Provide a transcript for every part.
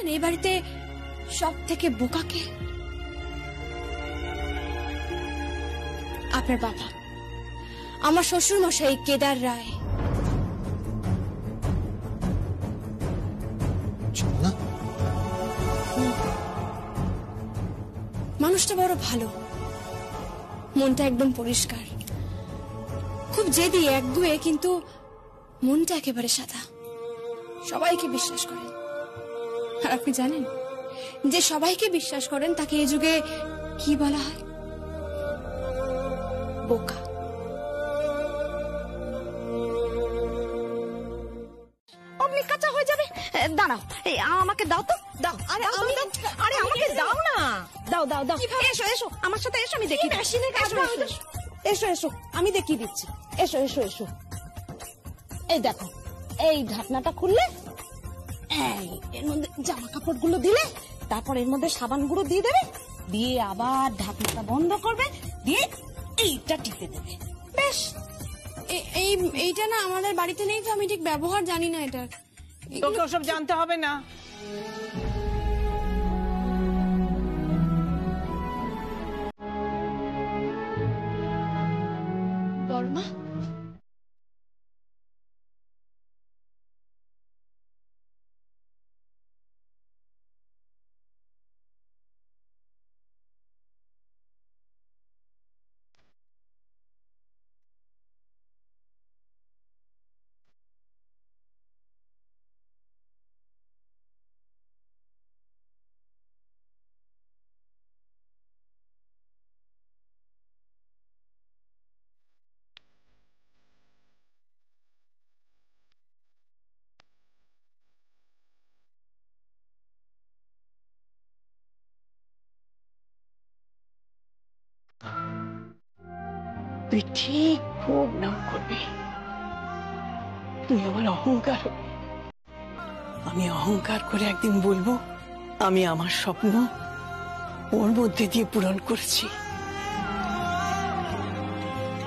জানেন এই বাড়িতে সব থেকে বোকাকে? আপনার বাবা, আমার শ্বশুর মশাই কেদার রায়। মানুষটা বড় ভালো, মনটা একদম পরিষ্কার, খুব জেদি একগুঁয়ে, কিন্তু মনটা একেবারে সাদা। সবাইকে বিশ্বাস করেন। আর আপনি জানেন যে সবাইকে বিশ্বাস করেন তাকে এই যুগে কি বলা হয়? বোকা। অমনি কাঁচা হয়ে যাবে। দাঁড়াও, আমাকে দাও তো, দাও। আরে আমাকে দাও না, দাও দাও দাও। এসো এসো আমার সাথে, এসো আমি দেখি। এসো এসো আমি দেখিয়ে দিচ্ছি। এসো এসো এসো। এই দেখো, এই ঢাকনাটা খুললে, এর মধ্যে জামা কাপড় গুলো দিলে, তারপর এর মধ্যে সাবান গুঁড়ো দিয়ে দেবে, দিয়ে আবার ঢাকনাটা বন্ধ করবে, দিয়ে এইটা টিপে দেবে। বেশ। এইটা না আমাদের বাড়িতে নেই তো, আমি ঠিক ব্যবহার জানি না এটা। তোকে ওসব জানতে হবে না। বর্মা, তুই ঠিক ভোগ নাম করবি, তুই আমার অহংকার হবি। আমি অহংকার করে একদিন বলবো আমি আমার স্বপ্ন ওর মধ্যে দিয়ে পূরণ করেছি।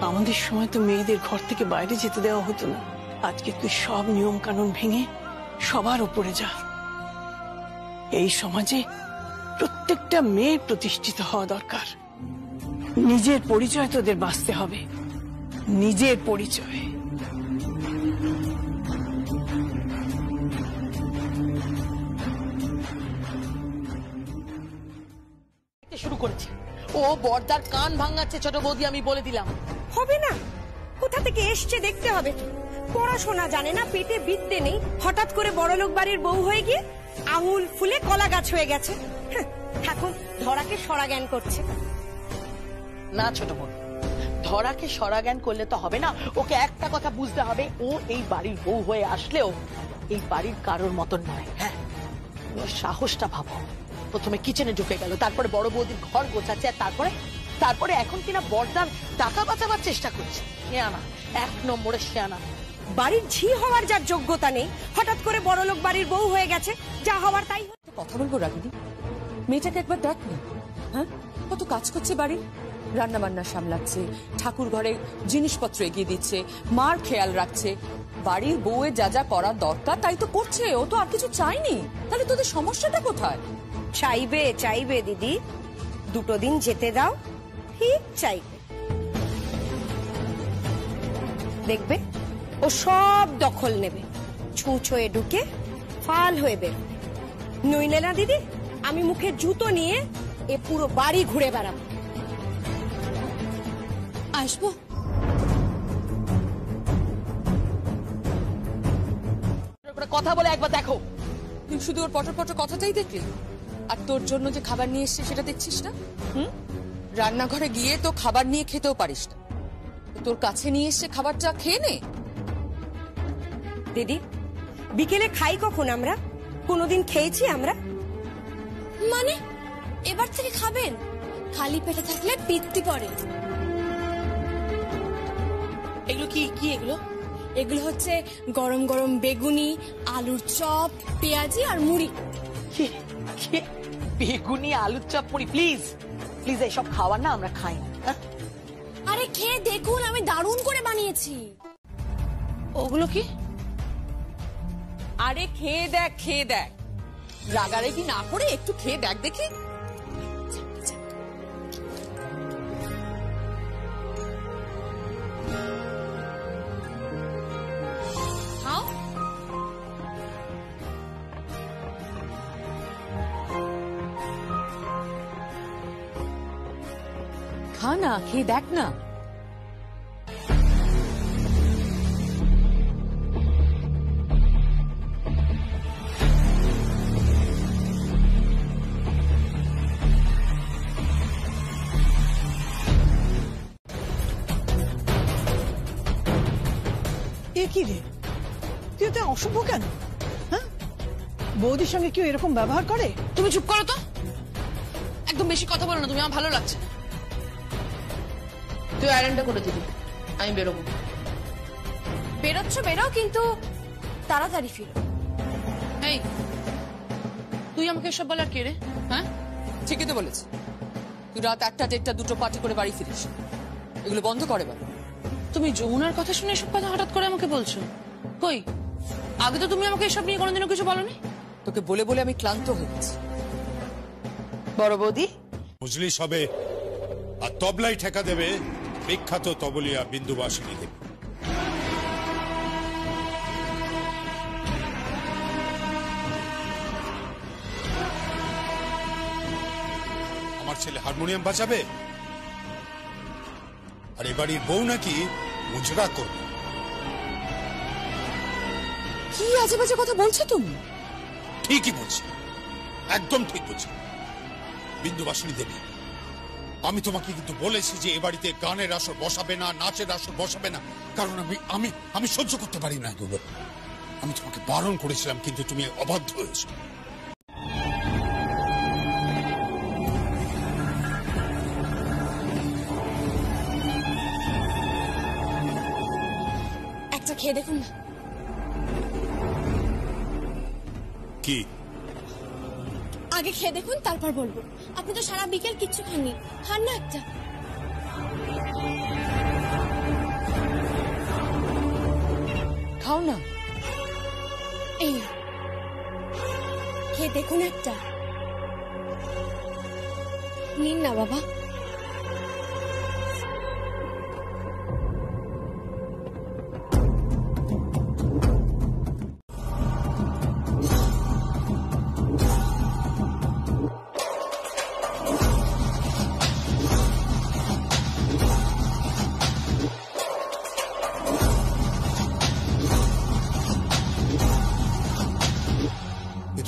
আমাদের সময় তো মেয়েদের ঘর থেকে বাইরে যেতে দেওয়া হতো না। আজকে তুই সব নিয়ম কানুন ভেঙে সবার উপরে যা। এই সমাজে প্রত্যেকটা মেয়ে প্রতিষ্ঠিত হওয়া দরকার। নিজের পরিচয় তোদের বাঁচতে হবে, নিজের পরিচয়। শুরু করেছে ও, বর্দার কান ভাঙাচ্ছে ছোট বৌদি, আমি বলে দিলাম। হবে না, কোথা থেকে এসছে দেখতে হবে। পড়াশোনা জানে না, পেটে বিদ্যে নেই, হঠাৎ করে বড়লোক বাড়ির বউ হয়ে গিয়ে আঙুল ফুলে কলা গাছ হয়ে গেছে। এখন ধরাকে সরা জ্ঞান করছে। না ছোট বোন, ধরাকে সরা জ্ঞান করলে তো হবে না। ওকে একটা কথা বুঝতে হবে, ও এই বাড়ির বউ হয়ে আসলেও এই বাড়ির কারোর মতন নয়। হ্যাঁ, ওর সাহসটা ভাবো। প্রথমে কিচেনে ঢুকে গেল, তারপরে বড় বৌদির ঘর গোছাচ্ছে, আর তারপরে এখন কিনা বর্দার টাকা বাঁচাবার চেষ্টা করছে। শেয়ানা, এক নম্বরে শেয়ানা। বাড়ির ঝি হওয়ার যার যোগ্যতা নেই, হঠাৎ করে বড়লোক বাড়ির বউ হয়ে গেছে, যা হওয়ার তাই। কথা বলবো রাগিনী, মেয়েটাকে একবার দেখ না। হ্যাঁ, কত কাজ করছে বাড়ি, রান্না বান্না সামলাচ্ছে, ঠাকুর ঘরে জিনিসপত্র এগিয়ে দিচ্ছে, মার খেয়াল রাখছে। বাড়ির বউয়ে যা যা করার দরকার তাই তো করছে, ও তো আর কিছু চাইনি। তাহলে তোদের সমস্যাটা কোথায়? চাইবে চাইবে দিদি, দুটো দিন যেতে দাও, ঠিক চাইবে। দেখবে ও সব দখল নেবে, ছুঁচ হয়ে ঢুকে ফাল হয়ে বেরোবে। নইলে না দিদি, আমি মুখে জুতো নিয়ে এ পুরো বাড়ি ঘুরে বেড়াবো। আসবো? কথা বলে একবার দেখো। তুই শুধু ওর পটর পটর কথাটাই দেখলি, আর তোর জন্য যে খাবার নিয়ে এসছে সেটা দেখছিস না? রান্নাঘরে গিয়ে তো খাবার নিয়ে খেতেও পারিস না, তোর কাছে নিয়ে এসছে খাবারটা খেয়ে নে। দিদি, বিকেলে খাই কখন আমরা? কোনোদিন খেয়েছি আমরা? মানে এবার থেকে খাবেন? খালি পেটে থাকলে পিত্তি পড়ে। এগুলো কি কি? এগুলো এগুলো হচ্ছে গরম গরম বেগুনি, আলুর চপ, পেঁয়াজি আর মুড়ি। বেগুনি, আলুর চপ, মুড়ি? প্লিজ প্লিজ, এইসব খাবার না আমরা খাই না। আরে খেয়ে দেখুন, আমি দারুণ করে বানিয়েছি। ওগুলো কি? আরে খেয়ে দেখ, খেয়ে দেখ। রাগারাগি না করে একটু খেয়ে দেখ দেখি। খাও। খা না, খেয়ে দেখ না। এ কি রে, তুই তো অশুভ কেন? হ্যাঁ, বৌদির সঙ্গে কেউ এরকম ব্যবহার করে? তুমি চুপ করো তো, একদম বেশি কথা বলো না তুমি, আমার ভালো লাগছে। তুই আয়রনটা করে দিবি, আমি বেরোবো। বেরোচ্ছ বেরো, কিন্তু তাড়াতাড়ি ফিরো। এই তুই আমাকে এসব বলার কে রে? হ্যাঁ, ঠিকই তো বলেছি। তুই রাত 1টা 1টা 2টো পার্টি করে বাড়ি ফিরিস, এগুলো বন্ধ করে বল। তুমি যমুনার কথা শুনে এসব কথা হঠাৎ করে আমাকে বলছো? কই, আগে তো তুমি আমাকে এসব নিয়ে কোনোদিনও কিছু বলনি। তোকে বলে বলে আমি ক্লান্ত হয়ে গেছি। বড় বৌদি, বুঝলি সবে, আর তবলাই ঠেকা দেবে বিখ্যাত তবলিয়া বিন্দুবাসিনী দেবী। আমার ছেলে হারমোনিয়াম বাজাবে, আর এ বাড়ির বউ নাকি মুজরা করবে। কি আজে বাজে কথা বলছো তুমি? ঠিকই বলছি, একদম ঠিক বলছি। বিন্দুবাসিনী দেবী, আমি তোমাকে কিন্তু বলেছি যে এ বাড়িতে গানের আসর বসাবে না, নাচের আসর বসাবে না, কারণ আমি সহ্য করতে পারি না এগুলো। আমি তোমাকে বারণ করেছিলাম, কিন্তু তুমি অবাধ্য হয়েছো। একটা খেয়ে দেখুন না। কি? আগে খেয়ে দেখুন, তারপর বলবো। আপনি তো সারা বিকেল কিচ্ছু খাননি, খান না একটা। খাও না। এই খেয়ে দেখুন একটা, নিন না বাবা।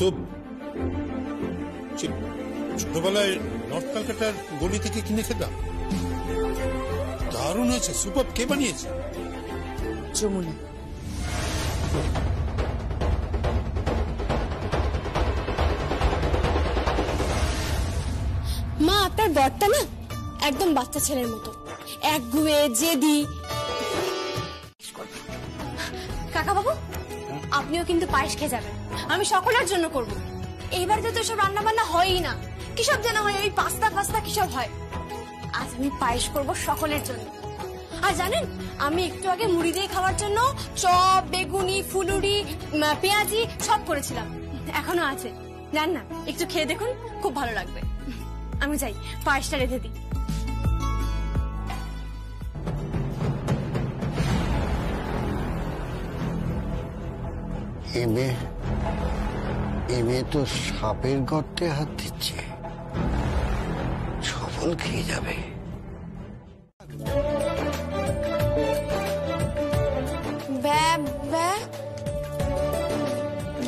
তো ছোটবেলায় নর্থ কলকাতার গলি থেকে কিনে খেতাম, দারুণ হয়েছে, সুপার। কে বানিয়েছে? যমুনা। মা, আপনার বরটা না একদম বাচ্চা ছেলের মতো, একগুয়ে, জেদি। কাকা বাবু, আপনিও কিন্তু পায়েস খেয়ে যাবেন, আমি সকলের জন্য করব। এই বাড়িতে তো এসব রান্না বান্না হয়ই না, কিসব যেন হয়, ওই পাস্তা ফাস্তা কিসব হয়। আজ আমি পায়েস করব সকলের জন্য। আর জানেন, আমি একটু আগে মুড়ি দিয়ে খাওয়ার জন্য চপ, বেগুনি, ফুলুরি, পেঁয়াজি সব করেছিলাম, এখনো আছে। জান না, একটু খেয়ে দেখুন, খুব ভালো লাগবে। আমি যাই, পায়েসটা রেঁধে দিই। এ মেয়ে তো সাপের গর্তে হাত দিচ্ছে, সফল খেয়ে যাবে।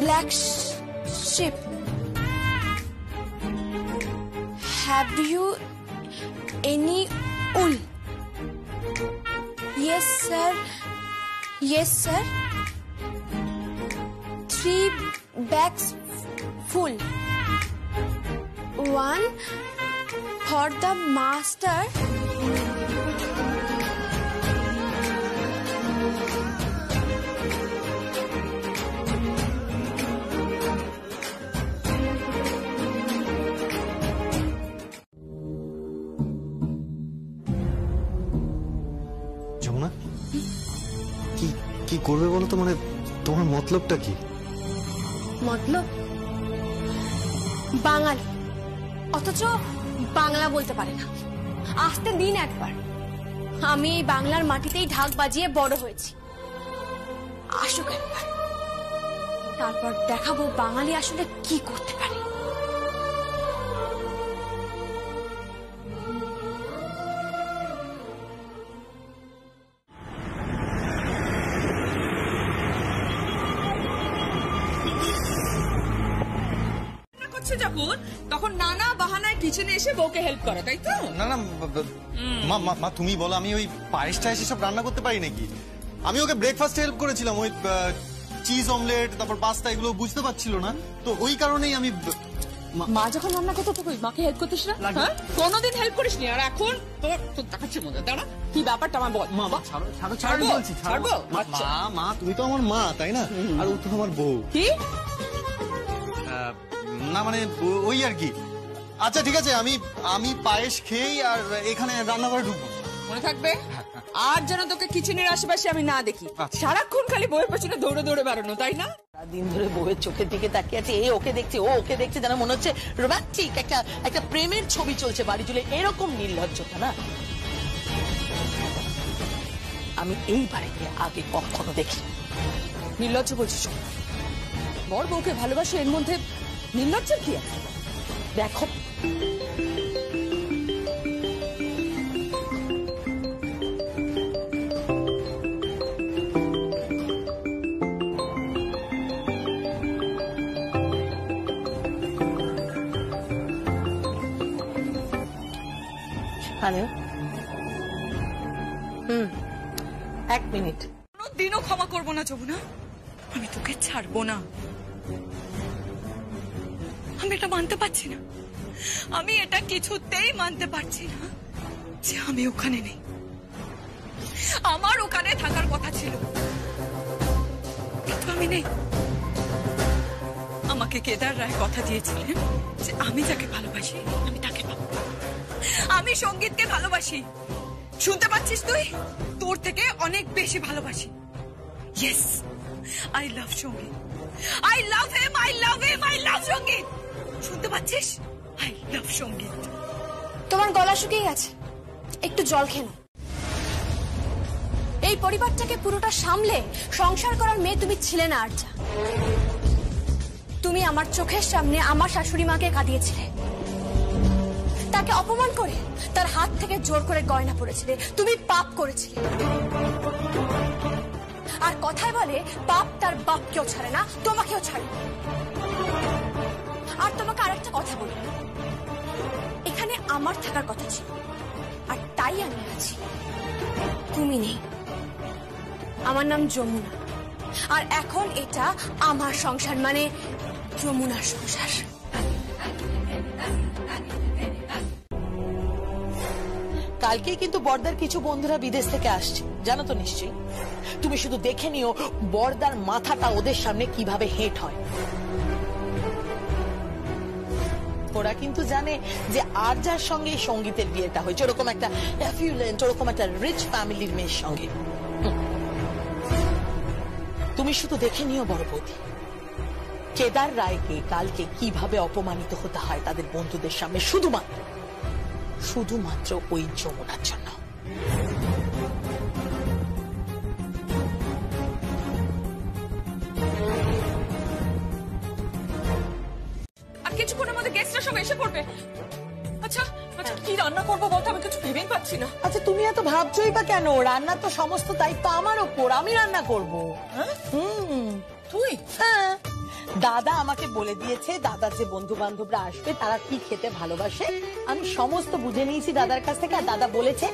Black sheep, have you any wool? Yes sir, yes sir. 3 bags full. 1 for the master. Jamuna, কি করবে বলো তো? মানে তোমার মতলবটা কি? মতলব বাঙালি, অথচ বাংলা বলতে পারে না। আসতে দিন একবার, আমি এই বাংলার মাটিতেই ঢাক বাজিয়ে বড় হয়েছি। আসুক একবার, তারপর দেখাবো বাঙালি আসলে কি করতে পারে। যখন তখন নানা বাহানায় কিচেনে এসে বউকে হেল্প করা, তাই তো? না না মা তুমি বলো, আমি ওই পায়েস টায়েস সব রান্না করতে পারি নাকি? আমি ওকে ব্রেকফাস্টে হেল্প করেছিলাম, ওই চিজ অমলেট তারপর পাস্তা এগুলো বুঝতে পারছিল না, তো ওই কারণেই আমি। মা যখন রান্না করতো তখন মাকে হেল্প করতিস না? হ্যাঁ, কোনোদিন হেল্প করিস নি, আর এখন তোর দেখাচ্ছে মজা। দাঁড়া, কি ব্যাপারটা আমার বল। মা ছাড়ো বলছি, ছাড়বো। মা তুমি তো আমার মা, তাই না? আর ও তো আমার বউ। কি না মানে ওই আর কি। আচ্ছা ঠিক আছে, আমি পায়েস খেয়েই আর এখানে রান্নাঘরে ঢুকবো, মনে থাকবে? আর যেন তোকে কিচেনের আশেপাশে আমি না দেখি। সারাক্ষণ খালি বউয়ের পেছনে দৌড়ে দৌড়ে বেড়ানো, তাই না? দিন ধরে বউয়ের চোখের দিকে তাকিয়ে আছে, এ ওকে দেখছে ও ওকে দেখছে, যেন মনে হচ্ছে রোমান্টিক একটা প্রেমের ছবি চলছে বাড়ি জুড়ে। এরকম নির্লজ্জতা না আমি এই বাড়িতে আগে কখনো দেখি। নির্লজ্জ বলছিস? বর বউকে ভালোবাসে, এর মধ্যে নির্লজ্জের কি আছে? দেখো হ্যালো, 1 মিনিট। কোনোদিনও ক্ষমা করবো না যমুনা, আমি তোকে ছাড়বো না। আমি এটা মানতে পারছি না, আমি এটা কিছুতেই মানতে পারছি না যে আমি ওখানে নেই। আমার ওখানে থাকার কথা ছিল, কিন্তু আমি নেই। আমাকে কেদার রায় কথা দিয়েছিলেন যে আমি যাকে ভালোবাসি আমি তাকে পাবো। আমি সঙ্গীতকে ভালোবাসি, শুনতে পাচ্ছিস তুই? তোর থেকে অনেক বেশি ভালোবাসি। ইয়েস, আই লাভ সঙ্গীত, I love him, I love him, I love সঙ্গীত। শুনতে পাচ্ছিস? আই লাভ সঙ্গীত। তোমার গলা শুকিয়ে গেছে, একটু জল খেয়ে নাও। এই পরিবারটাকে পুরোটা সামলে সংসার করার মেয়ে তুমি ছিলে না আরজা। তুমি আমার চোখের সামনে আমার শাশুড়ি মাকে কাঁদিয়েছিলে, তাকে অপমান করে তার হাত থেকে জোর করে গয়না পড়েছিলে। তুমি পাপ করেছিলে, আর কথায় বলে পাপ তার বাপকেও ছাড়ে না, তোমাকেও ছাড়ে। আর তোমাকে আরেকটা কথা বলি, এখানে আমার থাকার কথা ছিল, আর তাই আমি আছি, তুমি নেই। আমার নাম যমুনা, আর এখন এটা আমার সংসার, মানে যমুনার সংসার। কালকেই কিন্তু বর্দার কিছু বন্ধুরা বিদেশ থেকে আসছে, জানো তো নিশ্চয়ই। তুমি শুধু দেখে নিও বর্দার মাথাটা ওদের সামনে কিভাবে হেঁট হয়। ওরা কিন্তু জানে যে আরজার সঙ্গে সঙ্গীতের বিয়েটা হয়েছে ওরকম একটা অ্যাফিউলেন্ট, ওরকম একটা রিচ ফ্যামিলির মেয়ের সঙ্গে। তুমি শুধু দেখে নিও বড় বৌদি, কেদার রায়কে কালকে কিভাবে অপমানিত হতে হয় তাদের বন্ধুদের সামনে, শুধুমাত্র ওই যমুনার জন্য। আর কিছুক্ষণের মধ্যে গেস্টরা সব এসে পড়বে। আচ্ছা আচ্ছা, কি রান্না করবো বলতো? আমি কিছু ভেবেই পাচ্ছি না। আচ্ছা তুমি এত ভাবছই বা কেন? রান্নার তো সমস্ত দায়িত্ব আমার ওপর, আমি রান্না করবো। তুই? হ্যাঁ, দাদা আমাকে বলে দিয়েছে দাদার যে বন্ধু বান্ধবরা আসবে তারা কি খেতে ভালোবাসে, আমি সমস্ত বুঝে নিয়েছি দাদার কাছ থেকে। আর দাদা বলেছে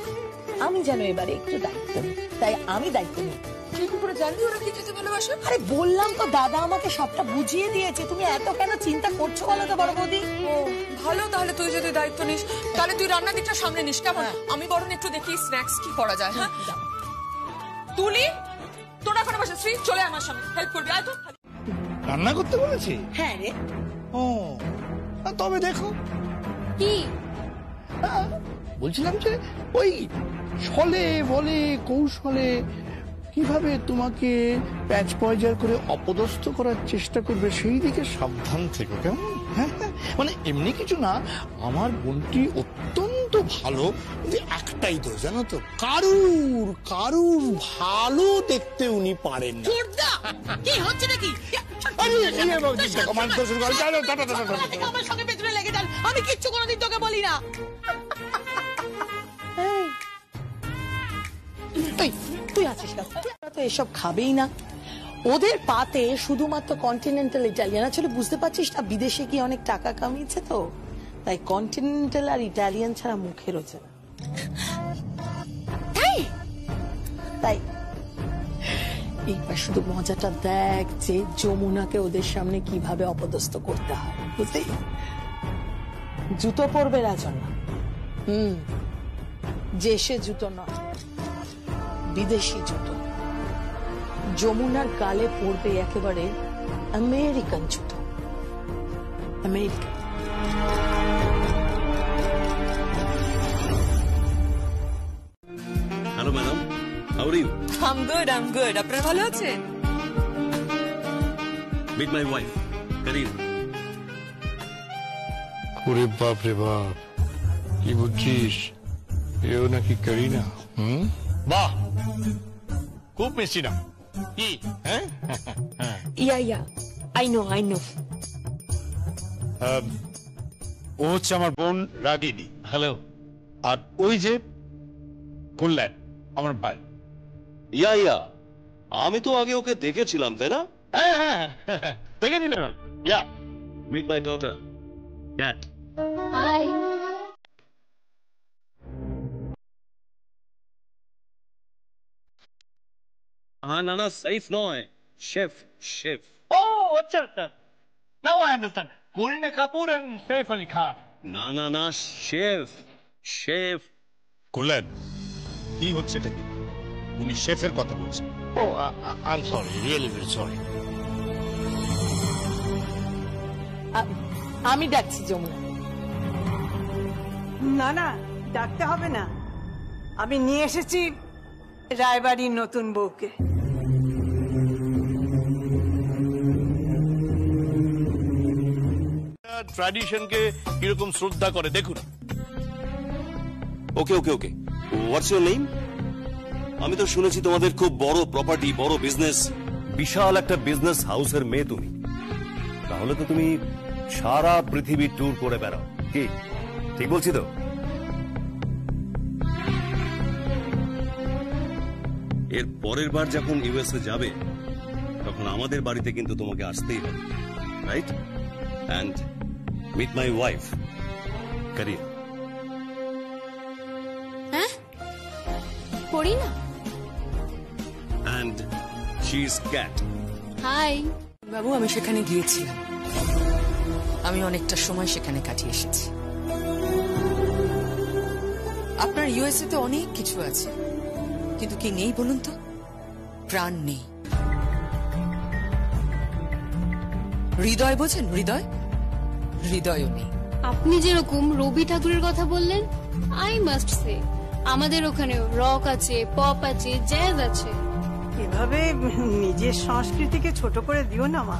আমি যেন এবারে একটু দায়িত্ব নিই, তাই আমি দায়িত্ব নিই। তুই কি করে জানলি ওরা কি খেতে ভালোবাসে? আরে বললাম তো, দাদা আমাকে সবটা বুঝিয়ে দিয়েছে। তুমি এত কেন চিন্তা করছো বলো তো বড় বৌদি? ভালো, তাহলে তুই যদি দায়িত্ব নিস তাহলে তুই রান্নার দিকটা সামনে নিস, কেমন? আমি বরং একটু দেখি স্ন্যাক্স কি করা যায়। হ্যাঁ তুলি, তোরা এখন বসে শ্রী চলে আমার সামনে হেল্প করবি, আয় তো। রান্না করতে বলেছি? হ্যাঁ রে। ও তবে দেখো কি বলছিলাম যে ওই ছলে বলে কৌশলে কিভাবে তোমাকে প্যাচ পয়জার করে অপদস্থ করার চেষ্টা করবে সেই দিকে সাবধান থেকো, কেমন? হ্যাঁ মানে এমনি কিছু না, আমার বোনটি অত্যন্ত ভালো, কিন্তু একটাই দোষ জানো তো, কারুর ভালো দেখতে উনি পারেন না। কি হচ্ছে নাকি? আমার সঙ্গে পেছনে লেগে যান, আমি কিচ্ছু কোনোদিন তোকে বলি না। তুই আছিস না, তো এসব খাবেই না। ওদের পাতে শুধুমাত্র কন্টিনেন্টাল ইটালিয়ান ছিল, বুঝতে পারছিস না? বিদেশে গিয়ে অনেক টাকা কামিয়েছে তো, তাই কন্টিনেন্টাল আর ইটালিয়ান ছাড়া মুখে রোচে না। তাই এইবার শুধু মজাটা দেখ যে যমুনাকে ওদের সামনে কিভাবে অপদস্থ করতে হয়, বুঝলি? জুতো পরবে রাজনা, যে সে জুতো নয়, বিদেশি জুতো। যমুনার গালে পড়বে একেবারে আমেরিকান জুতো, American. Hello madam, how are you? I am good. আপনারা ভালো আছেন? Meet my wife Kareena. ওরে বাপ রে বাপ, কি বুঝছিস? এও নাকি করিনা? বাহ, খুব মিষ্টি না কি? হ্যাঁ, ইয়া আই নো ও হচ্ছে আমার বোন রাগিনী। হ্যালো। আর ওই যে কল্যাণ, আমার ভাই। ইয়া আমি তো আগে ওকে দেখেছিলাম, তাই না? হ্যাঁ দেখে নিলেন। Yeah, meet my daughter Kat. Hi. না না, সাইফ নয়, শেফ। ও আচ্ছা আচ্ছা, now I understand. Kareena Kapoor and সৈফ Ali Khan. না, শেফ। কল্যাণ, কি হচ্ছে এটা? কি উনি শেফের কথা বলছেন? Oh I am sorry, really very sorry. আমি ডাকছি যমুনা। না ডাকতে হবে না, আমি নিয়ে এসেছি রায়বাড়ির নতুন বউকে। ট্র্যাডিশনকে কিরকম শ্রদ্ধা করে দেখুন। ওকে হোয়াটস ইউর নেম? আমি তো শুনেছি তোমাদের খুব বড় প্রপার্টি, বড় বিজনেস, বিশাল একটা বিজনেস হাউসের মেয়ে তুমি। তাহলে তো তুমি সারা পৃথিবী ট্যুর করে বেড়াও, কি ঠিক বলছি তো? এর পরের বার যখন ইউএসএ যাবে তখন আমাদের বাড়িতে কিন্তু তোমাকে আসতেই হবে, right? And meet my wife Kareena. হ্যাঁ, পড়ি না। And she is Kat. Hi বাবু, আমি সেখানে গিয়েছিলাম, আমি অনেকটা সময় সেখানে কাটিয়ে এসেছি। আপনার ইউএসএ তে অনেক কিছু আছে, কিন্তু কি নেই বলুন তো? প্রাণ নেই। হৃদয় বোঝেন? হৃদয়ও নেই। আপনি যেরকম রবি ঠাকুরের কথা বললেন, আই মাস্ট সে আমাদের ওখানেও রক আছে, পপ আছে, জ্যাজ আছে। এভাবে নিজের সংস্কৃতিকে ছোট করে দিও না মা,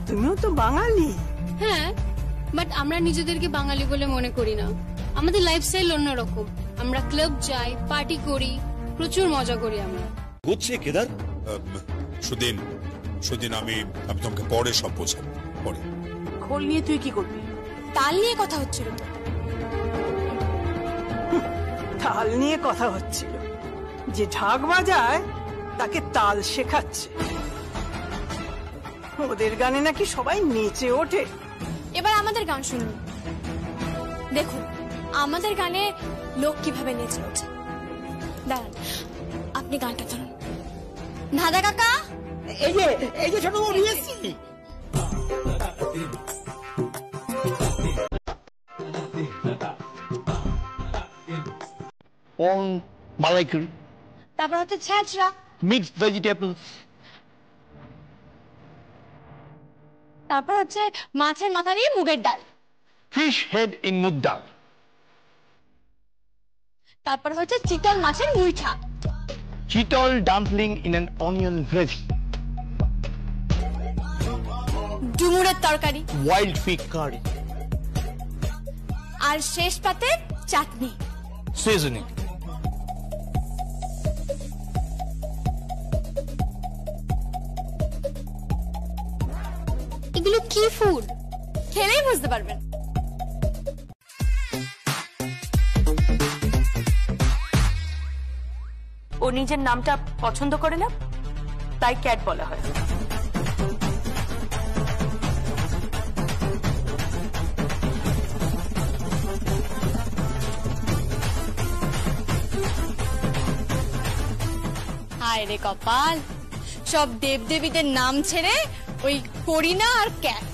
তুমিও তো বাঙালি। হ্যাঁ, বাট আমরা নিজেদেরকে বাঙালি বলে মনে করি না। আমাদের লাইফস্টাইল অন্যরকম। আমরা ক্লাব যাই, পার্টি করি, প্রচুর মজা করি আমরা। হচ্ছে কেদার, সুদিন আমি তোমাকে পরে সব বোঝাবো, পরে। খোল নিয়ে তুই কি করবি? তাল নিয়ে কথা হচ্ছিল। তাল নিয়ে কথা হচ্ছিল, যে ঢাক বাজায় তাকে তাল শেখাচ্ছে। ওদের গানে নাকি সবাই নেচে ওঠে। এবার আমাদের গান শুনুন, দেখুন আমাদের গানে লোক কিভাবে নেচে ওঠে। দাঁড়ান, আপনি গানটা ধরুন। দাদা কাকা, এই যে ছোট বউ নিয়ে এসেছি। মালাইকারি, তারপর হচ্ছে ছ্যাঁচড়া, মিক্সড ভেজিটেবলস, তারপর হচ্ছে মাছের মাথা দিয়ে মুগের ডাল, ফিশ হেড ইন মুগ ডাল, তারপর হচ্ছে চিতল মাছের মুইঠা, chital dumpling in an onion gravy, ডুমুরের তরকারি, ওয়াইল্ড পিক কারি, আর শেষ পাতে চাটনি। সিজনিং। এগুলো কি ফুড? খেলেই বুঝতে পারবেন। ও নিজের নামটা পছন্দ করে না, তাই ক্যাট বলা হয়। হায় রে কপাল, সব দেবদেবীদের নাম ছেড়ে ওই করিনা আর ক্যাট।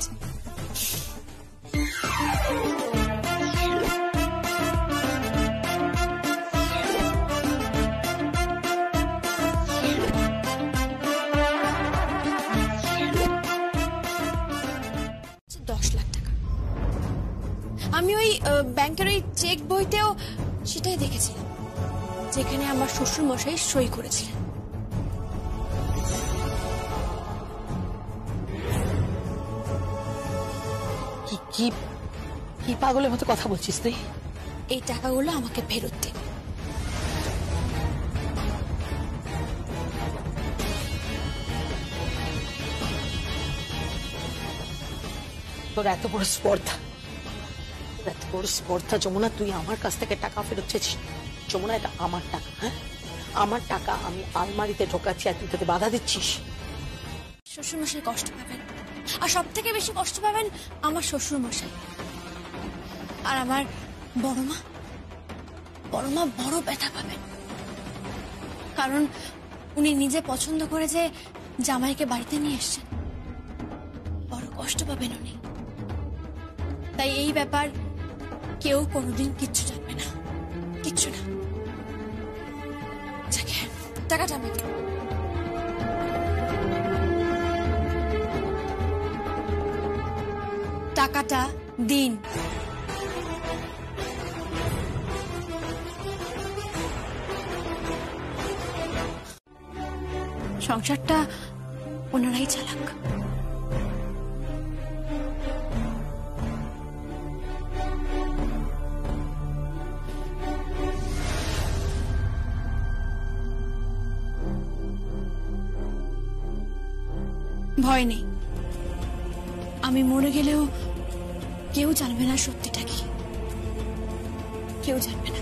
আমি ওই ব্যাংকের ওই চেক বইতেও সেটাই দেখেছিলাম, যেখানে আমার শ্বশুর মশাই সই করেছিলেন। কি কি পাগলের মতো কথা বলছিস তুই? এই টাকাগুলো আমাকে ফেরত দিন। তোর এত বড় স্পর্ধা, এত বড় স্পর্ধা যমুনা, তুই আমার কাছ থেকে টাকা ফেরত চেয়েছিস? যমুনা, এটা আমার টাকা, হ্যাঁ আমার টাকা, আমি আলমারিতে ঢোকাচ্ছি আর তুই তোকে বাধা দিচ্ছিস। শ্বশুর মশাই কষ্ট পাবেন, আর সব থেকে বেশি কষ্ট পাবেন আমার শ্বশুর মশাই। আর আমার বড় মা বড় ব্যথা পাবেন, কারণ উনি নিজে পছন্দ করে যে জামাইকে বাড়িতে নিয়ে এসছেন। বড় কষ্ট পাবেন উনি। তাই এই ব্যাপার কেউ কোনোদিন কিচ্ছু জানবে না, কিচ্ছু না। টাকাটা আমাকে। টাকাটা দিন। সংসারটা ওনারাই চালাক। ভয় নেই, আমি মরে গেলেও কেউ জানবে না সত্যিটা কি, কেউ জানবে না।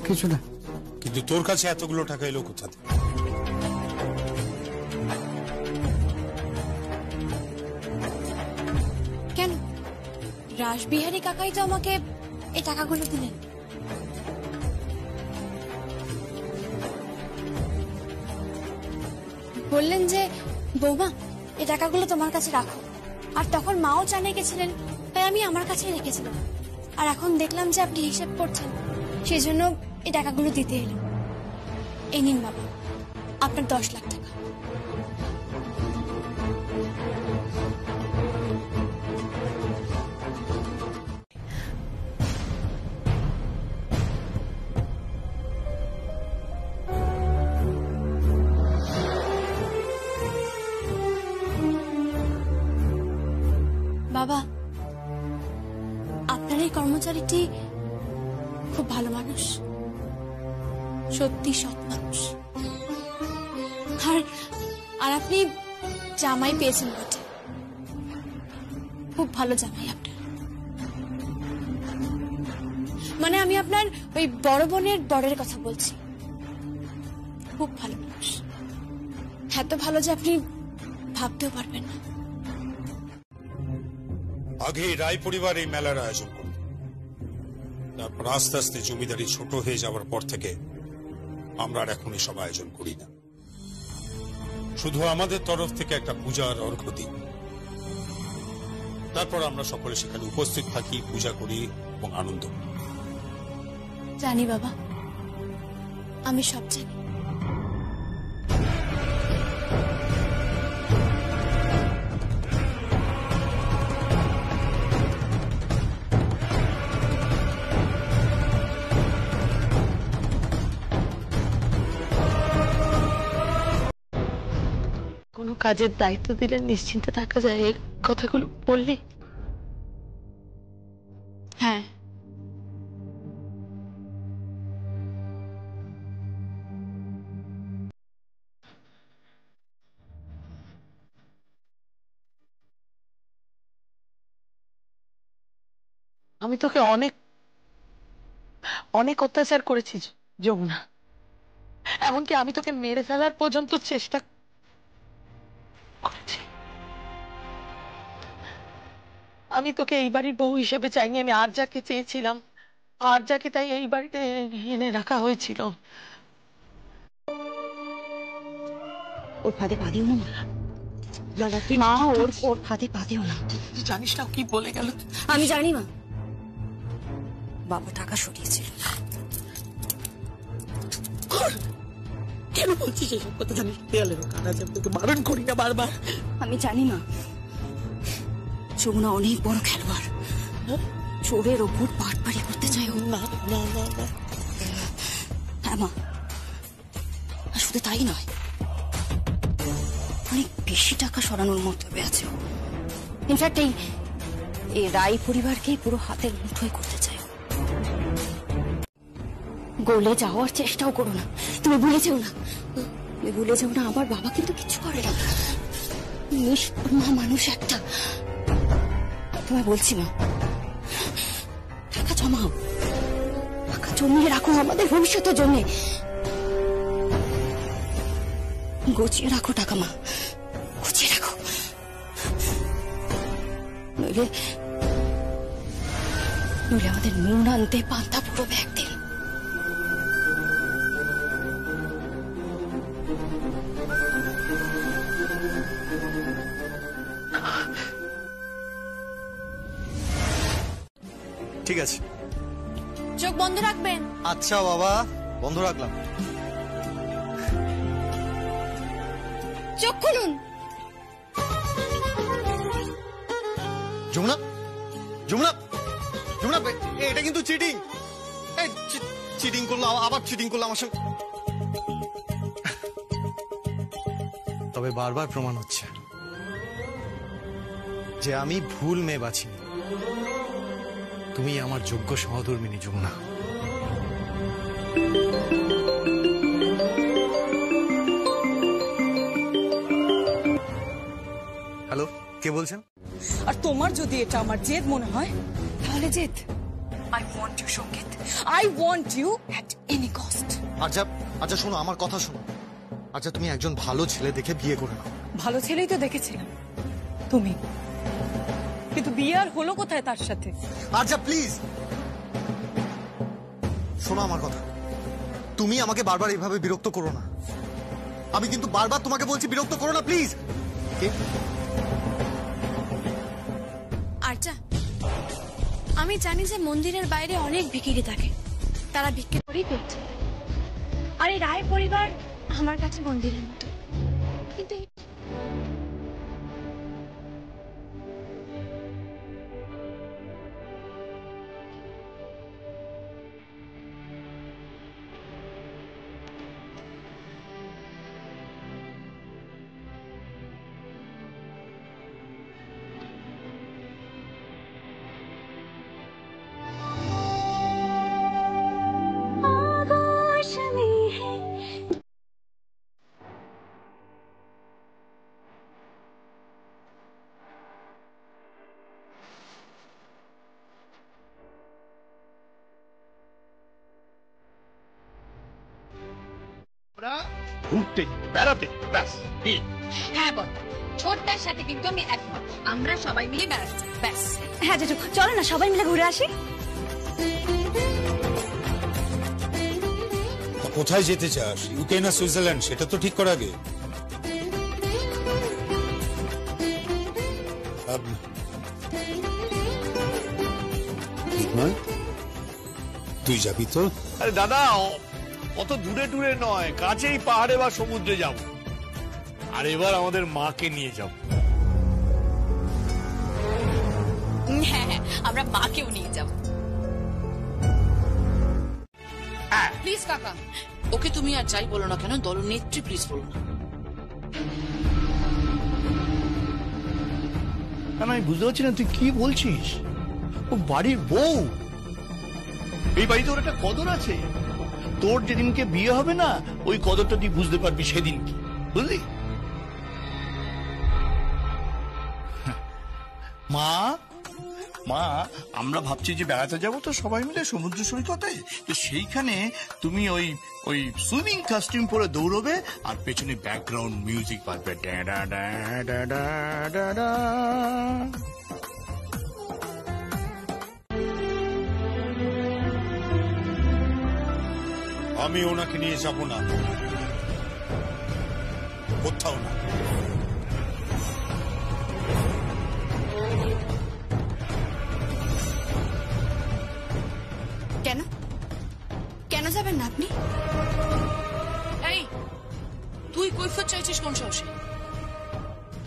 কিছু না। কিন্তু তোর কাছে এতগুলো টাকা এলো কোথা থেকে? কেন, রাসবিহারী কাকাই তো আমাকে এই টাকাগুলো দিলেন। বললেন যে বৌমা এই টাকাগুলো তোমার কাছে রাখো, আর তখন মাও জানে গেছিলেন, তাই আমি আমার কাছেই রেখেছিলাম। আর এখন দেখলাম যে আপনি হিসাব করছেন, সেই জন্য এই টাকাগুলো দিতে এলাম। এই নিন বাবা, আপনার 10 লাখ টাকা। বাবা, আপনার এই কর্মচারীটি খুব ভালো মানুষ, সত্যি সৎ মানুষ। আর আপনি জামাই পেয়েছেন বটে, খুব ভালো জামাই আপনার। মানে আমি আপনার ওই বড় বোনের বরের কথা বলছি, খুব ভালো মানুষ, এত ভালো যে আপনি ভাবতেও পারবেন না। আগে রায় পরিবার এই মেলার আয়োজন করত, তারপর আস্তে আস্তে জমিদারি ছোট হয়ে যাওয়ার পর থেকে আমরা আর এখন এসব আয়োজন করি না। শুধু আমাদের তরফ থেকে একটা পূজার অর্ঘ্য দিই, তারপর আমরা সকলে সেখানে উপস্থিত থাকি, পূজা করি এবং আনন্দ করি। জানি বাবা, আমি সব জানি। কাজের দায়িত্ব দিলে নিশ্চিন্তে থাকা যায়, এই কথাগুলো বললি? হ্যাঁ, আমি তোকে অনেক অনেক অত্যাচার করেছি যমুনা, এমনকি আমি তোকে মেরে ফেলার পর্যন্ত চেষ্টা করেছি। আমি তোকে এই বাড়ির বউ হিসেবে চাইনি, আমি আর যাকে চেয়েছিলাম, আর যাকে তাই এই বাড়িতে এনে রাখা হয়েছিল। ওর ফাঁদে পা দিও না দাদা, তুই মা, ওর ফাঁদে পা দিও না। তুই জানিস না কি বলে গেল? আমি জানি মা, বাবা টাকা সরিয়েছিল। কেন বলছিস এসব কথা? জানিস দেয়ালের কানা যাবে, তোকে বারণ করি না বারবার। আমি জানি মা, যমুনা অনেক বড় খেলোয়াড়, চোরের ওপর পাটপাড়ি করতে চাই ও। না না না না, হ্যাঁ মা, আর শুধু তাই নয়, অনেক বেশি টাকা সরানোর মতলবে আছে ও। ইনফ্যাক্ট এই রায় পরিবারকেই পুরো হাতের মুঠোয় করতে চায়। গোলে যাওয়ার চেষ্টাও করো না, তুমি ভুলে যেও না, তুমি ভুলে যেও না আমার বাবা কিন্তু কিছু করে না, নিষ্ঠুর মানুষ একটা। তোমায় বলছি মা, টাকা জমাও, টাকা জমিয়ে রাখো আমাদের ভবিষ্যতের জন্য, গুছিয়ে রাখো টাকা মা, গুছিয়ে রাখো, নইলে আমাদের নুন আনতে পান্তা পুরোবে একদিন। ঠিক আছে, চোখ বন্ধ রাখবেন। আচ্ছা বাবা, বন্ধ রাখলাম। চোখ খুলুন। যমুনা, যমুনা, যমুনা, এটা কিন্তু চিটিং। চিটিং করলো, আবার চিটিং করলো আমার সঙ্গে। তবে বারবার প্রমাণ হচ্ছে যে আমি ভুল মেয়ে বাছিনি। তুমি আমার যোগ্য সহধর্মিনী যমুনা। হ্যালো, কে বলছেন? আর তোমার যদি এটা আমার জেদ মনে হয় তাহলে জেদ। I want you Sangeet, I want you at any cost. আচ্ছা আচ্ছা, শোনো আমার কথা শোনো। আচ্ছা, তুমি একজন ভালো ছেলে দেখে বিয়ে করে নাও। ভালো ছেলেই তো দেখেছিলাম তুমি, কিন্তু বিয়ে আর হলো কোথায় তার সাথে? আচ্ছা প্লিজ শোনো আমার কথা, তুমি আমাকে বারবার এইভাবে বিরক্ত করো না। আমি কিন্তু বারবার তোমাকে বলছি বিরক্ত করো না প্লিজ। আচ্ছা, আমি জানি যে মন্দিরের বাইরে অনেক ভিখিরি থাকে, তারা ভিক্ষে করেই পেট চায়। আর এই রায় পরিবার আমার কাছে মন্দিরের মতো, কিন্তু ঘুরতে বেড়াতে, ব্যাস। হ্যাঁ বল, ছোটটার সাথে কিন্তু আমি একমত, আমরা সবাই মিলে বেড়াতে ব্যাস। হ্যাঁ জেঠু, চলো না সবাই মিলে ঘুরে আসি। কোথায় যেতে চাস? ইউকে না সুইজারল্যান্ড, সেটা তো ঠিক কর আগে। তুই যাবি তো? আরে দাদা, অত দূরে দূরে নয়, কাছেই পাহাড়ে বা সমুদ্রে যাব। আর এবার আমাদের মাকে নিয়ে যাব। হ্যাঁ হ্যাঁ, আমরা মাকেও নিয়ে যাব। প্লিজ কাকা, ওকে তুমি আর যাই বলো না কেন, দলনেত্রী প্লিজ বলো না। না আমি বুঝতে পারছি না তুই কি বলছিস। ও বাড়ির বউ, এই বাড়িতে ওর একটা কদর আছে। তোর যেদিনকে বিয়ে হবে না, ওই কদরটা তুই বুঝতে পারবি সেদিন, কি বুঝলি? মা মা, আমরা ভাবছি যে বেড়াতে যাবো তো সবাই মিলে সমুদ্র সৈকতে, তো সেইখানে তুমি ওই ওই সুইমিং কস্টিউম পরে দৌড়বে আর পেছনে ব্যাকগ্রাউন্ড মিউজিক বাজবে। আমি ওনাকে নিয়ে যাব না, কোথাও না। কেন কেন যাবেন না আপনি? এই তুই কৈফিয়ত চাইছিস কোন সাহসে?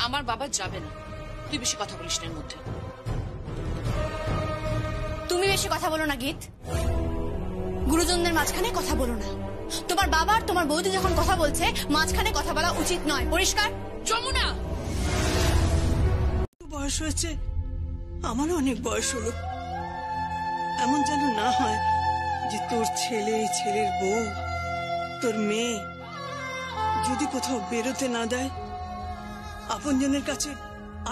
আমার বাবা যাবে না, তুই বেশি কথা বলিস না এর মধ্যে। তুমি বেশি কথা বলো না গীত, গুরুজনদের মাঝখানে কথা বলো না। তোমার বাবা আর তোমার বৌদি যখন কথা বলছে মাঝখানে কথা বলা উচিত নয়, পরিষ্কার? যমুনা, বয়স হয়েছে, আমারও অনেক বয়স হলো। এমন যেন না হয় যে তোর ছেলে, ছেলের বউ, তোর মেয়ে যদি কোথাও বেরোতে না দেয়, আপনজনের কাছে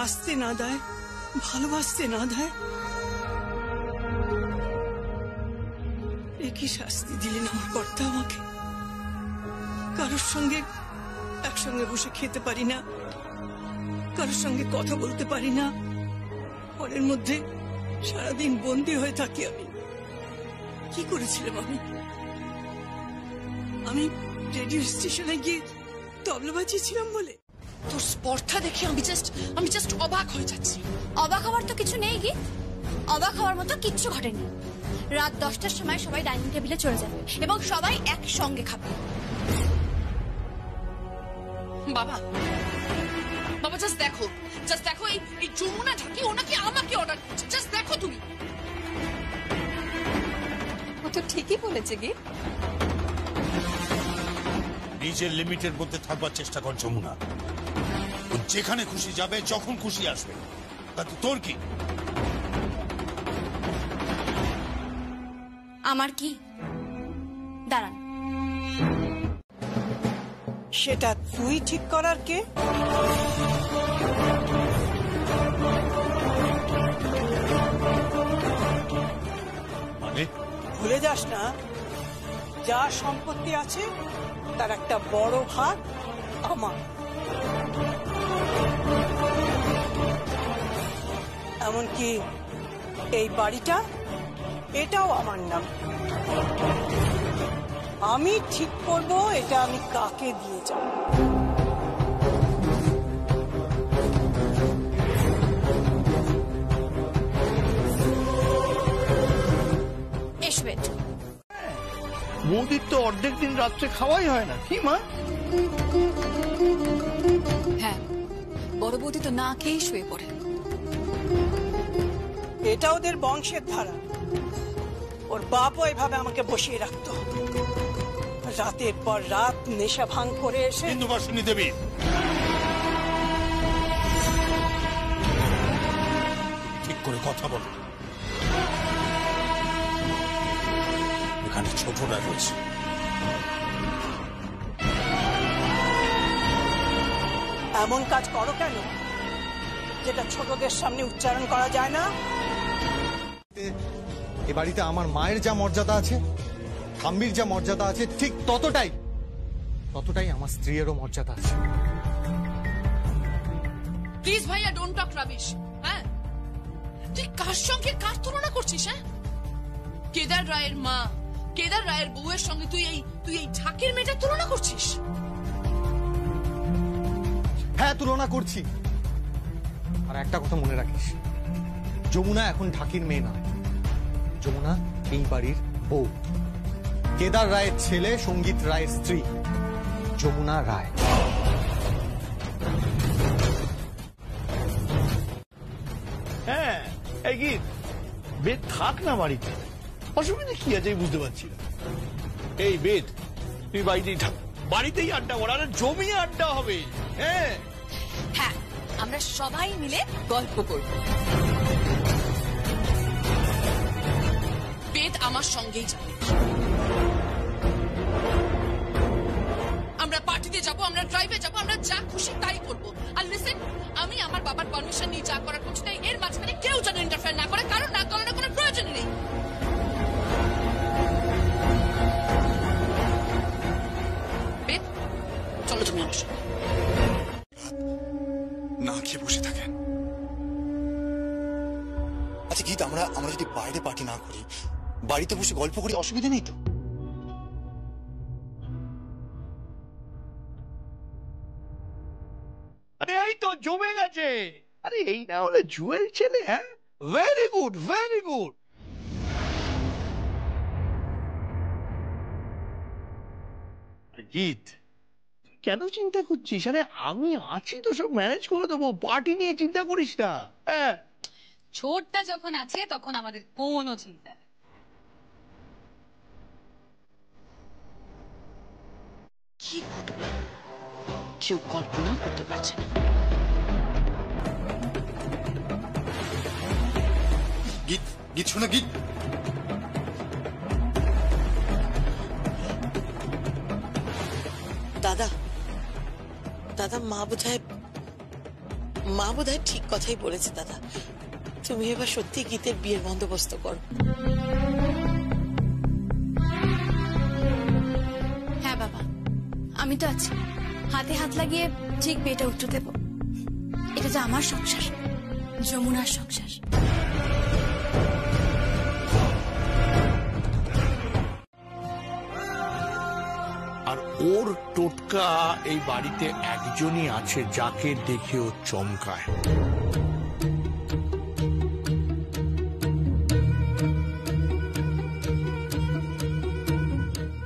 আসতে না দেয়, ভালোবাসতে না দেয়, একই শাস্তি দিলেন আমার কর্তা আমাকে। কারোর সঙ্গে একসঙ্গে বসে খেতে পারি না, কারোর সঙ্গে কথা বলতে পারি না, ঘরের মধ্যে সারাদিন বন্দী হয়ে থাকি। আমি কি করেছিলাম? আমি রেডিও স্টেশনে গিয়ে তবলা বাজিয়েছিলাম বলে? তোর স্পর্ধা দেখে আমি জাস্ট অবাক হয়ে যাচ্ছি। অবাক হওয়ার তো কিছু নেই গীত, অবাক হওয়ার মতো কিচ্ছু ঘটেনি। রাত 10টার সময় সবাই ডাইনিং টেবিলে চলে যাবে এবং সবাই একসঙ্গে খাবে। বাবা বাবা জাস্ট দেখো এই যমুনা ঢাকি ওনাকে আমাকে অর্ডার করছে, জাস্ট দেখো তুমি। ও তো ঠিকই বলেছে গীত। নিজের লিমিটের মধ্যে থাকবার চেষ্টা কর যমুনা। ও যেখানে খুশি যাবে, যখন খুশি আসবে, তাতে তোর কি? আমার কি? দাঁড়ান, সেটা তুই ঠিক করার কে? মানে ভুলে যাস না, যা সম্পত্তি আছে তার একটা বড় ভাগ আমার। এমনকি এই বাড়িটা, এটাও আমার নাম। আমি ঠিক করব এটা আমি কাকে দিয়ে যাব। এসবেট বৌদির তো অর্ধেক দিন রাত্রে খাওয়াই হয় না, কি মা? হ্যাঁ, বড় বৌদি তো না খেয়েই শুয়ে পড়ে। এটা ওদের বংশের ধারা। ওর বাপও এভাবে আমাকে বসিয়ে রাখতো, রাতের পর রাত নেশা ভাঙ করে এসে। বিন্দুবাসিনী দেবী, ঠিক করে কথা বলো। এখানে ছোটরা রয়েছে, এমন কাজ করো কেন যেটা ছোটদের সামনে উচ্চারণ করা যায় না? এ বাড়িতে আমার মায়ের যা মর্যাদা আছে, আম্বির যা মর্যাদা আছে, ঠিক ততটাই আমার স্ত্রীরও মর্যাদা আছে। প্লিজ ভাইয়া, ডোন্ট টক রাবিশ। হ্যাঁ, তুই কার সঙ্গে কার তুলনা করছিস? হ্যাঁ, কেদার রায়ের মা, কেদার রায়ের বউয়ের সঙ্গে তুই এই ঢাকের মেয়েটার তুলনা করছিস? হ্যাঁ, তুলনা করছি। আর একটা কথা মনে রাখিস, যমুনা এখন ঢাকির মেয়ে না, যমুনা এই বাড়ির বউ, কেদার রায়ের ছেলে, সঙ্গীত রায়ের স্ত্রী, যমুনা রায়। হ্যাঁ, এই গীত, বেদ থাক না বাড়িতে, অসুবিধা কি আছে বুঝতে পারছি না। এই বেদ, তুই বাড়িতেই থাক, বাড়িতেই আড্ডা কর, আর জমিয়ে আড্ডা হবে। হ্যাঁ হ্যাঁ, আমরা সবাই মিলে গল্প করব। বেদ আমার সঙ্গেই যাবে। আমরা পার্টিতে যাব, আমরা ড্রাইভে যাব, আমরা যা খুশি তাই করব। আর লিসেন, আমি আমার বাবার পারমিশন নিয়ে যা করার করছি তাই, এর মাঝখানে কেউ যেন ইন্টারফেয়ার না করে, কারণ না করার কোনো প্রয়োজন নেই। বেদ, চলো তুমি আমার সঙ্গে। না খেয়ে বসে থাকেন। আচ্ছা গীত, আমরা যদি বাইরে পার্টি না করি, বাড়িতে বসে গল্প করি, অসুবিধা নেই তো? আরে এই তো জমে গেছে। আরে এই না হলে জুয়েল ছেলে। হ্যাঁ, very good, very good. Jeet, কেন চিন্তা করছিস? আরে আমি আছি তো, সব ম্যানেজ করে দেবো। পার্টি নিয়ে চিন্তা করিস না। হ্যাঁ, ছোটটা যখন আছে তখন আমাদের কোনো চিন্তা নেই। কি ঘটবে কেউ কল্পনা করতে পারছে না। গীত, গীত শোনো গীত। দাদা, দাদা, মা বোধহয় ঠিক কথাই বলেছে। দাদা, তুমি এবার সত্যি গীতের বিয়ের বন্দোবস্ত করো। হ্যাঁ বাবা, আমি তো আছি, হাতে হাত লাগিয়ে ঠিক বিয়েটা উঠতে দেব। এটা যে আমার সংসার, যমুনার সংসার। আর ওর টোটকা এই বাড়িতে একজনই আছে যাকে দেখে ও চমকায়।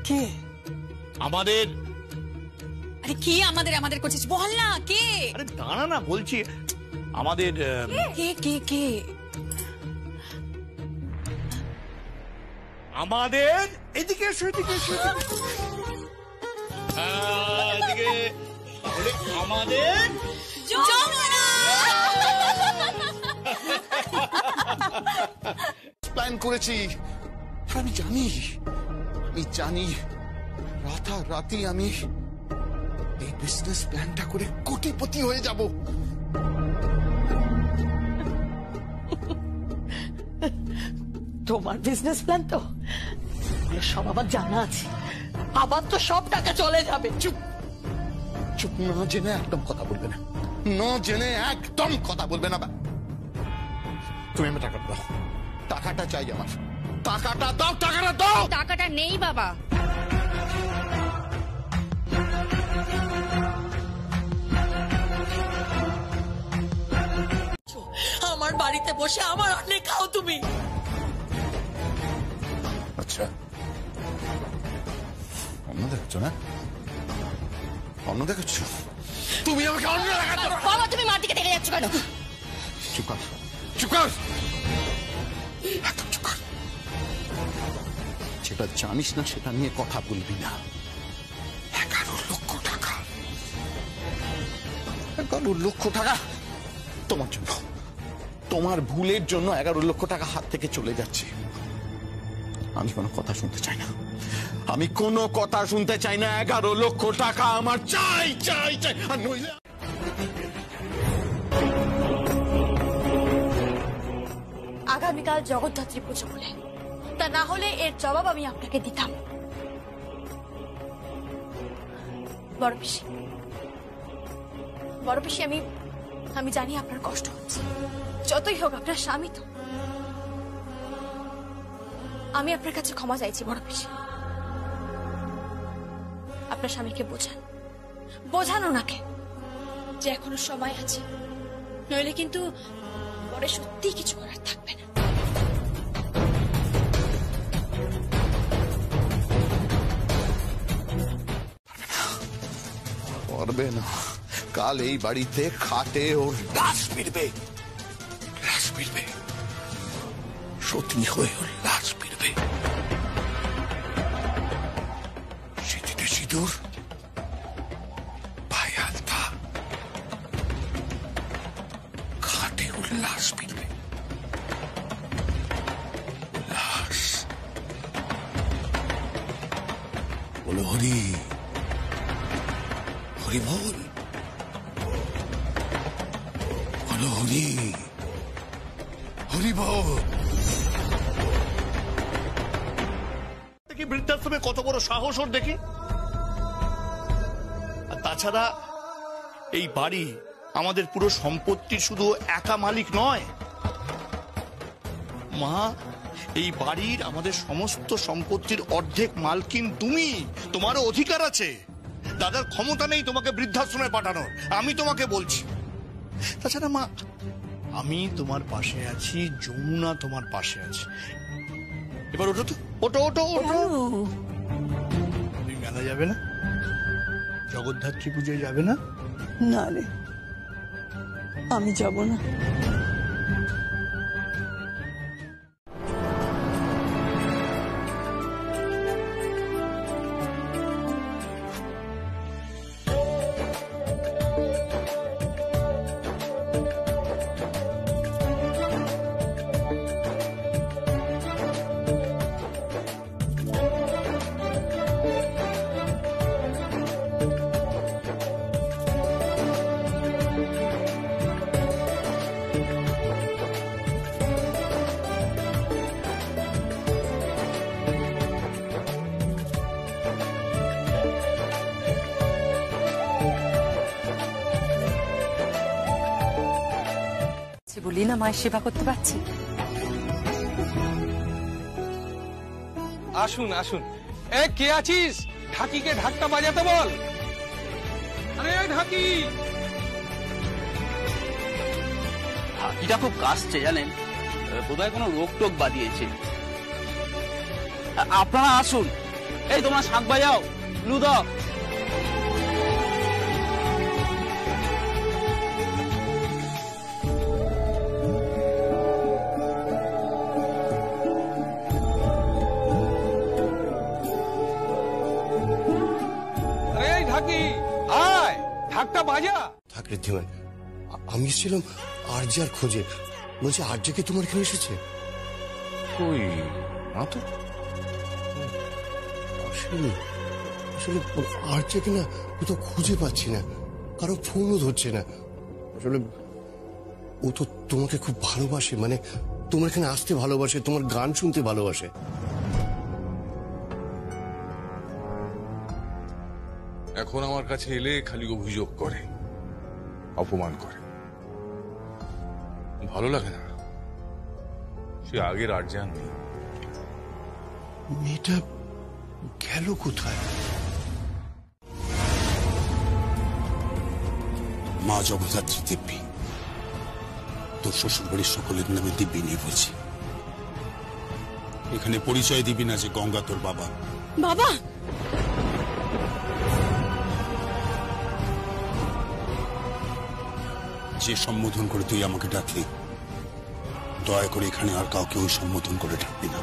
কে? আমাদের। আরে কি আমাদের আমাদের করছিস? বল না কে? আরে দাঁড়া না, বলছি আমাদের। কে কে কে? আমাদের এদিকে এসো, এদিকে এসো। এদিকে। তাহলে আমাদের প্ল্যান করেছি। আমি জানি রাতারাতি আমি এই বিজনেস প্ল্যানটা করে কোটিপতি হয়ে যাব। তোমার বিজনেস প্ল্যান তো সব আবার জানা আছে, আবার তো সব টাকা চলে যাবে। চুপ চুপ, না জেনে একদম কথা বলবে না, না জেনে একদম কথা বলবে না। তুমি আমার টাকাটা দাও, টাকাটা চাই আমার। টাকাটা দাও, টাকাটা দাও। টাকাটা নেই বাবা। আমার বাড়িতে বসে আমার অনেক খাও তুমি। আচ্ছা, অন্য দেখছো না? অন্য দেখছো তুমি? আমাকে অন্য দেখাচ্ছ। বাবা, তুমি মার দিকে দেখে যাচ্ছ কেন? চুপ কর, চুপ কর, একদম চুপ কর। যেটা জানিস না সেটা নিয়ে কথা বলবি না। 11 লক্ষ টাকা, 11 লক্ষ টাকা তোমার জন্য, তোমার ভুলের জন্য 11 লক্ষ টাকা হাত থেকে চলে যাচ্ছে। আমি কোনো কথা শুনতে চাই না, আমি কোনো কথা শুনতে চাই না। 11 লক্ষ টাকা আমার চাই, চাই, চাই। আর নইলে আগামীকাল জগদ্ধাত্রী পুজো বলে, তা না হলে এর জবাব আমি আপনাকে দিতাম। বড় পিসি, আমি জানি আপনার কষ্ট হচ্ছে, যতই হোক আপনার স্বামী তো। আমি আপনার কাছে ক্ষমা চাইছি বড় পিসি। আপনার স্বামীকে বোঝান ওনাকে যে এখনো সময় আছে, নইলে কিন্তু পরে সত্যি কিছু করার থাকবে না। পারবে না। কাল এই বাড়িতে খাটে ওর লাশ ফিরবে, লাশ ফিরবে, সত্যি হয়ে ওর লাশ ফিরবে। সিঁথিতে সিঁদুর, পায়ে আলতা, হরিবল, বলো হরি হরিবল। দেখি বৃদ্ধাশ্রমে কত বড় সাহস ওর দেখি। আর তাছাড়া এই বাড়ি আমাদের পুরো সম্পত্তির শুধু একা মালিক নয় মা, এই বাড়ির আমাদের সমস্ত সম্পত্তির অর্ধেক মালকিন তুমি। তোমারও অধিকার আছে। দাদার ক্ষমতা নেই তোমাকে বৃদ্ধাশ্রমে পাঠানোর, আমি তোমাকে বলছি। তাছাড়া মা, আমি তোমার পাশে আছি, যমুনা তোমার পাশে আছে। এবার ওঠো তো, ওঠো ওঠো ওঠো। তুমি মেলা যাবে না? জগদ্ধাত্রী পুজোয় যাবে না? না রে, আমি যাব না। বলি না মায়ের সেবা করতে পারছি। আসুন আসুন। এ কে আছিস? ঢাকিকে ঢাকটা বাজাতে বল। আরে ঢাকি। হাতিটা খুব কাশছে জানেন, বোধহয় কোনো রোগ টোগ বাদিয়েছে। আপনারা আসুন। এই তোমরা শাক বাজাও, লুদ। ঢাকটা বাজা। থাক ঋদ্ধিমান, আমি ছিলাম আর্যার খোঁজে। বলছি আর্যা কি তোমার এখানে এসেছে? কই না তো, আসলে আসলে আর্যাকে না কোথাও খুঁজে পাচ্ছি না, কারো ফোনও ধরছে না। আসলে ও তো তোমাকে খুব ভালোবাসে, মানে তোমার এখানে আসতে ভালোবাসে, তোমার গান শুনতে ভালোবাসে। এখন আমার কাছে এলে খালি অভিযোগ করে, অপমান করে, ভালো লাগে না। সে আগের আর্যান নেই। মেয়েটা গেল কোথায়? মা জগদ্ধাত্রী দিব্যি, তোর শ্বশুর বাড়ির সকলের নামে দিব্যি নিয়ে বলছি। এখানে পরিচয় দিবি না যে গঙ্গা তোর বাবা। বাবা, যে সম্বোধন করে তুই আমাকে ডাকলি, দয়া করে এখানে আর কাউকে ওই সম্বোধন করে ডাকবি না।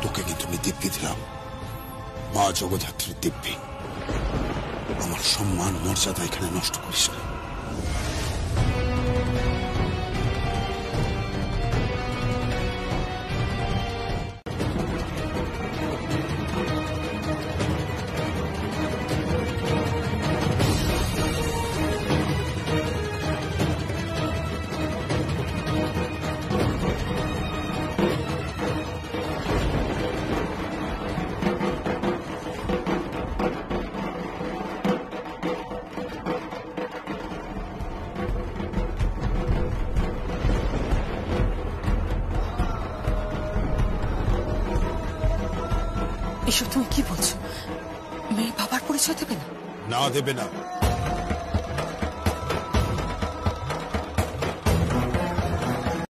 তোকে কিন্তু আমি দিব্যি দিলাম, মা জগদ্ধাত্রীর দিব্যি। আমার সম্মান মর্যাদা এখানে নষ্ট করিস না। এসব তুমি কি বলছো? মেয়ে বাবার পরিচয় দেবে না? না দেবে না।